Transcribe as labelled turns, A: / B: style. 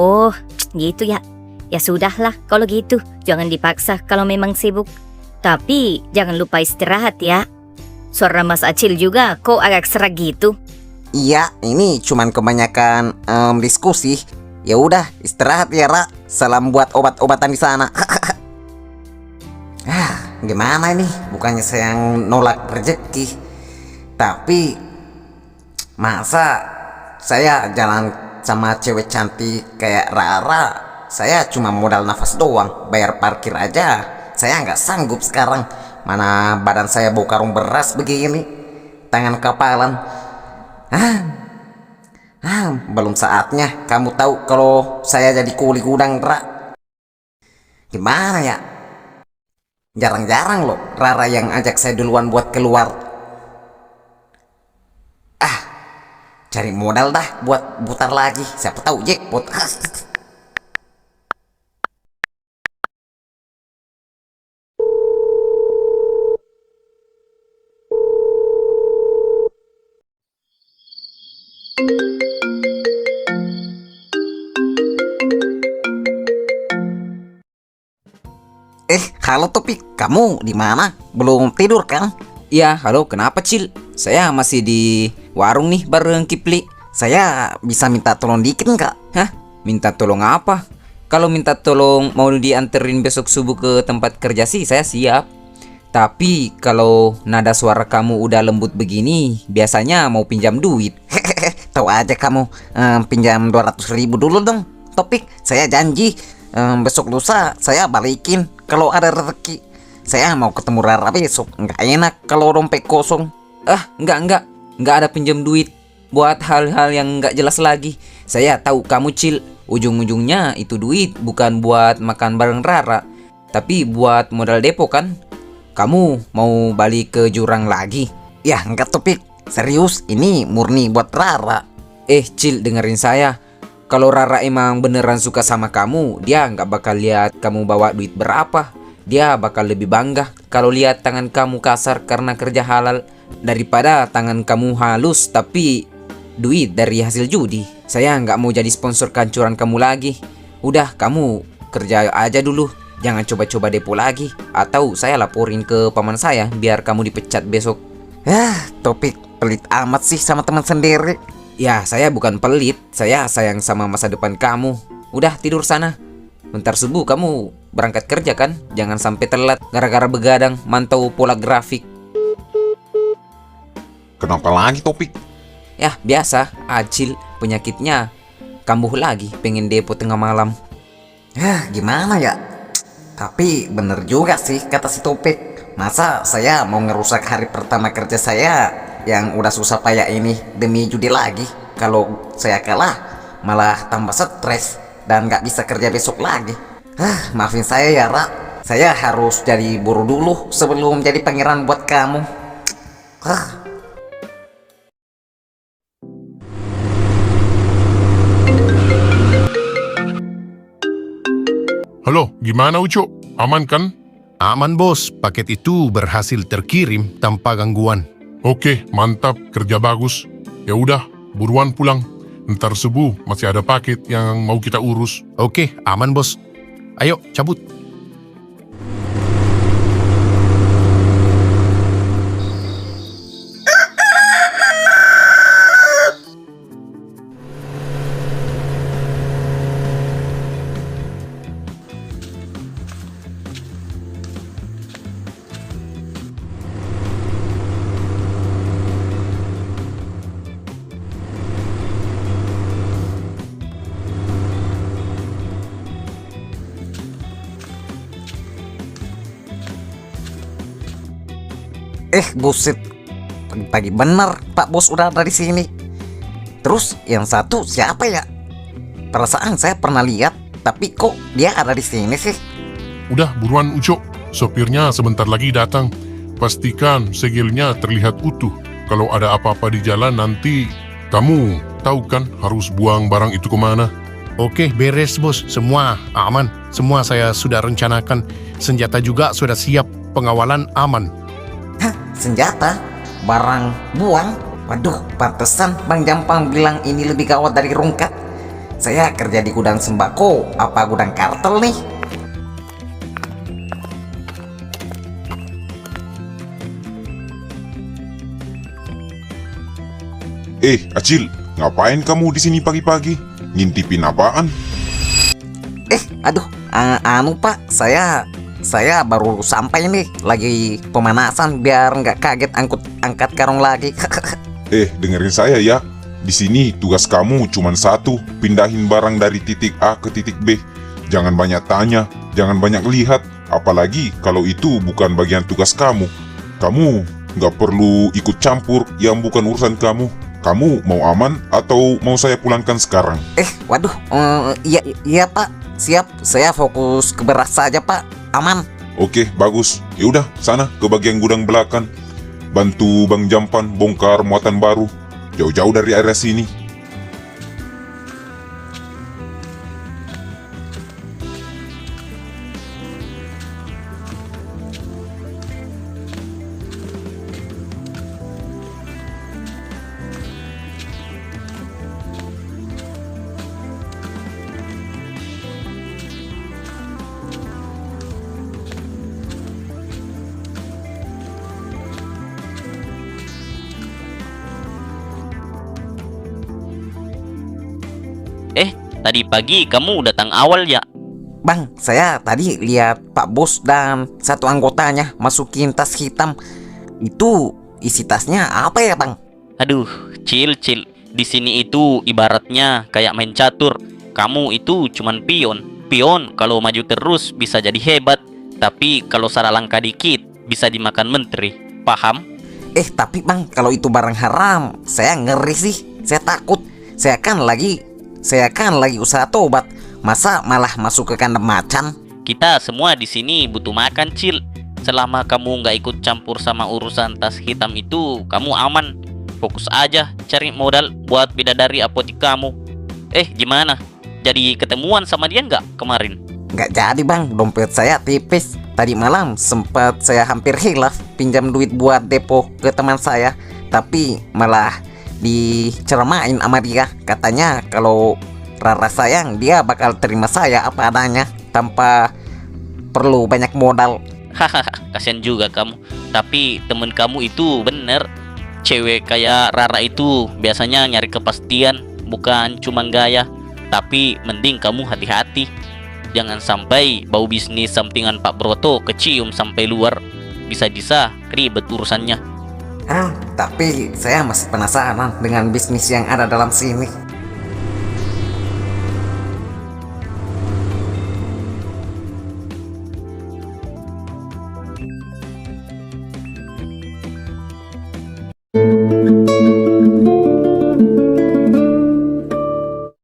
A: Oh, gitu ya. Ya sudahlah kalau gitu. Jangan dipaksa kalau memang sibuk. Tapi jangan lupa istirahat ya. Suara Mas Acil juga kok agak serak gitu.
B: Iya, ini cuman kebanyakan diskusi. Ya udah, istirahat ya, Ra. Salam buat obat-obatan di sana. Gimana ini? Bukannya saya yang nolak rezeki, tapi masa saya jalan sama cewek cantik kayak Rara, saya cuma modal nafas doang, bayar parkir aja saya nggak sanggup sekarang. Mana badan saya bau karung beras begini, tangan kapalan. Belum saatnya kamu tahu kalau saya jadi kuli gudang, Ra. Gimana ya? Jarang-jarang loh Rara yang ajak saya duluan buat keluar. Cari modal dah buat putar lagi, siapa tahu jackpot. Halo Topik, kamu di mana? Belum tidur kan?
C: Iya, halo, kenapa Cil? Saya masih di warung nih bareng Kipli.
B: Saya bisa minta tolong dikit nggak?
C: Hah? Minta tolong apa? Kalau minta tolong mau dianterin besok subuh ke tempat kerja sih saya siap. Tapi kalau nada suara kamu udah lembut begini, biasanya mau pinjam duit.
B: Tahu aja kamu, pinjam 200.000 dulu dong Topik. Saya janji besok lusa saya balikin kalau ada rezeki. Saya mau ketemu Rara besok. Nggak enak kalau dompet kosong.
C: Enggak ada pinjam duit buat hal-hal yang nggak jelas lagi. Saya tahu kamu Cil, ujung-ujungnya itu duit bukan buat makan bareng Rara, tapi buat modal depo kan. Kamu mau balik ke jurang lagi?
B: Ya enggak Topik, serius, ini murni buat Rara.
C: Cil, dengerin saya. Kalau Rara emang beneran suka sama kamu, dia nggak bakal lihat kamu bawa duit berapa. Dia bakal lebih bangga kalau lihat tangan kamu kasar karena kerja halal daripada tangan kamu halus tapi duit dari hasil judi. Saya nggak mau jadi sponsor kancuran kamu lagi. Udah, kamu kerja aja dulu. Jangan coba-coba depo lagi. Atau saya laporin ke paman saya biar kamu dipecat besok.
B: Topik pelit amat sih sama teman sendiri.
C: Ya, saya bukan pelit. Saya sayang sama masa depan kamu. Udah, tidur sana. Bentar subuh kamu berangkat kerja kan? Jangan sampai telat gara-gara begadang mantau pola grafik.
D: Kenapa lagi Topik?
C: Ya, biasa. Acil penyakitnya kambuh lagi, pengen depo tengah malam.
B: Gimana ya? Tapi bener juga sih kata si Topik. Masa saya mau ngerusak hari pertama kerja saya yang udah susah payah ini demi judi lagi? Kalau saya kalah malah tambah stres dan gak bisa kerja besok lagi. Maafin saya ya Ra. Saya harus jadi buruh dulu sebelum jadi pangeran buat kamu.
D: Halo, gimana Ucok? Aman kan?
E: Aman bos, paket itu berhasil terkirim tanpa gangguan.
D: Oke, mantap, kerja bagus. Ya udah, buruan pulang. Ntar subuh masih ada paket yang mau kita urus.
E: Oke, aman bos. Ayo, cabut.
B: Buset. Pagi-pagi bener Pak Bos udah ada di sini. Terus yang satu siapa ya? Perasaan saya pernah lihat, tapi kok dia ada di sini sih?
D: Udah, buruan Ucok. Sopirnya sebentar lagi datang. Pastikan segelnya terlihat utuh. Kalau ada apa-apa di jalan nanti kamu tahu kan harus buang barang itu kemana.
E: Oke, beres bos. Semua aman. Semua saya sudah rencanakan. Senjata juga sudah siap. Pengawalan aman.
B: Senjata? Barang buang? Waduh, pantesan Bang Jampang bilang ini lebih gawat dari rungkat. Saya kerja di gudang sembako, apa gudang kartel nih?
F: Acil, ngapain kamu di sini pagi-pagi? Ngintipin apaan?
B: Aduh, anu Pak, saya baru sampai nih, lagi pemanasan biar nggak kaget angkat karung lagi.
F: Dengerin saya ya. Di sini tugas kamu cuma satu, pindahin barang dari titik A ke titik B. Jangan banyak tanya, jangan banyak lihat, apalagi kalau itu bukan bagian tugas kamu. Kamu nggak perlu ikut campur yang bukan urusan kamu. Kamu mau aman atau mau saya pulangkan sekarang?
B: Waduh, iya Pak, siap. Saya fokus ke beras saja Pak, aman.
F: Oke, bagus. Ya udah, sana ke bagian gudang belakang. Bantu Bang Jampan bongkar muatan baru. Jauh-jauh dari area sini.
G: Tadi pagi kamu datang awal ya?
B: Bang, saya tadi lihat Pak Bos dan satu anggotanya masukin tas hitam. Itu isi tasnya apa ya Bang?
G: Aduh, Cil. Di sini itu ibaratnya kayak main catur. Kamu itu cuman pion. Pion kalau maju terus bisa jadi hebat. Tapi kalau salah langkah dikit bisa dimakan menteri. Paham?
B: Tapi Bang, kalau itu barang haram, saya ngeri sih. Saya takut. Saya kan lagi usaha tobat. Masa malah masuk ke kandang macan?
G: Kita semua di sini butuh makan, Cil. Selama kamu nggak ikut campur sama urusan tas hitam itu, kamu aman. Fokus aja cari modal buat bidadari apotik kamu. Gimana? Jadi ketemuan sama dia nggak kemarin?
B: Nggak jadi Bang, dompet saya tipis. Tadi malam sempat saya hampir hilaf pinjam duit buat depo ke teman saya. Tapi malah diceramain sama dia. Katanya kalau Rara sayang, dia bakal terima saya apa adanya tanpa perlu banyak modal.
G: Hahaha, kasian juga kamu. Tapi temen kamu itu bener. Cewek kayak Rara itu biasanya nyari kepastian, bukan cuma gaya. Tapi mending kamu hati-hati. Jangan sampai bau bisnis sampingan Pak Broto kecium sampai luar. Bisa-bisa ribet urusannya.
B: Tapi saya masih penasaran dengan bisnis yang ada dalam sini.